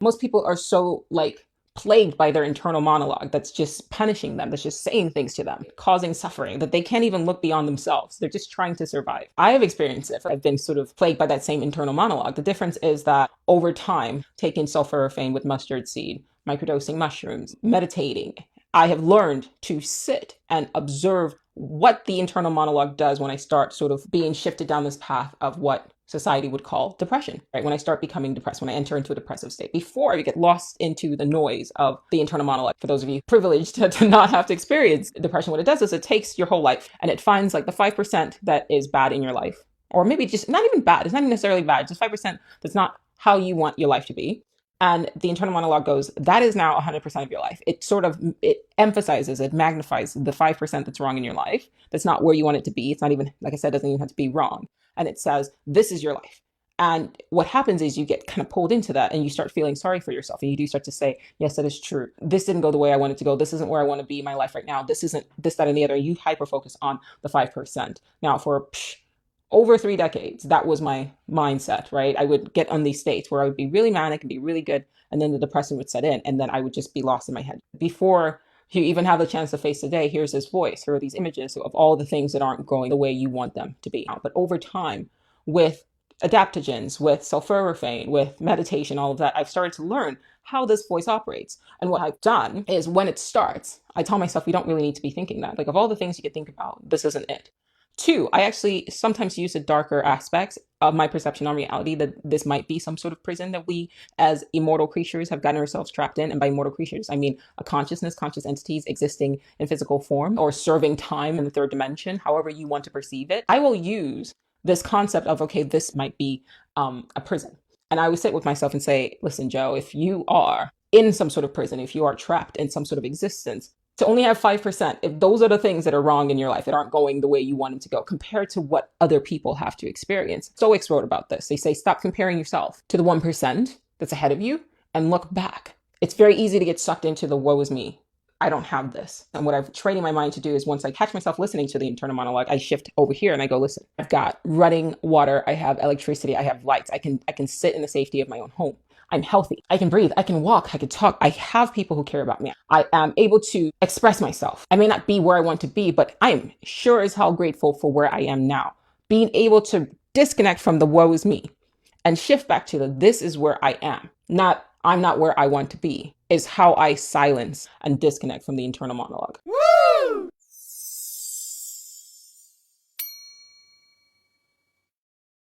Most people are so like plagued by their internal monologue that's just punishing them, that's just saying things to them, causing suffering, that they can't even look beyond themselves. They're just trying to survive. I have experienced it. I've been sort of plagued by that same internal monologue. The difference is that over time, taking sulforaphane with mustard seed, microdosing mushrooms, meditating, I have learned to sit and observe what the internal monologue does when I start sort of being shifted down this path of what society would call depression, right? When I start becoming depressed, when I enter into a depressive state, before I get lost into the noise of the internal monologue. For those of you privileged to not have to experience depression, what it does is it takes your whole life and it finds like the 5% that is bad in your life, or maybe just not even bad. It's not even necessarily bad, just 5% that's not how you want your life to be. And the internal monologue goes, that is now 100% of your life. It sort of, it emphasizes, it magnifies the 5% that's wrong in your life. That's not where you want it to be. It's not even, like I said, doesn't even have to be wrong. And it says, this is your life. And what happens is you get kind of pulled into that and you start feeling sorry for yourself. And you do start to say, yes, that is true. This didn't go the way I wanted to go. This isn't where I want to be in my life right now. This isn't this, that, and the other. You hyper focus on the 5%. Now, for over 3 decades, that was my mindset, right? I would get on these states where I would be really manic and be really good. And then the depression would set in. And then I would just be lost in my head. Before you even have the chance to face the day, here's this voice, here are these images of all the things that aren't going the way you want them to be. But over time, with adaptogens, with sulforaphane, with meditation, all of that, I've started to learn how this voice operates. And what I've done is when it starts, I tell myself, we don't really need to be thinking that. Like, of all the things you could think about, this isn't it. Two, I actually sometimes use the darker aspects of my perception on reality, that this might be some sort of prison that we as immortal creatures have gotten ourselves trapped in. And by immortal creatures, I mean a consciousness, conscious entities existing in physical form or serving time in the third dimension, however you want to perceive it. I will use this concept of, okay, this might be a prison. And I would sit with myself and say, listen, Joe, if you are in some sort of prison, if you are trapped in some sort of existence, to only have 5%, if those are the things that are wrong in your life, that aren't going the way you want them to go, compared to what other people have to experience. Stoics wrote about this. They say, stop comparing yourself to the 1% that's ahead of you and look back. It's very easy to get sucked into the woe is me. I don't have this. And what I've training my mind to do is once I catch myself listening to the internal monologue, I shift over here and I go, listen, I've got running water. I have electricity. I have lights. I can sit in the safety of my own home. I'm healthy. I can breathe. I can walk. I can talk. I have people who care about me. I am able to express myself. I may not be where I want to be, but I am sure as hell grateful for where I am now. Being able to disconnect from the woe is me and shift back to the this is where I am, not I'm not where I want to be, is how I silence and disconnect from the internal monologue.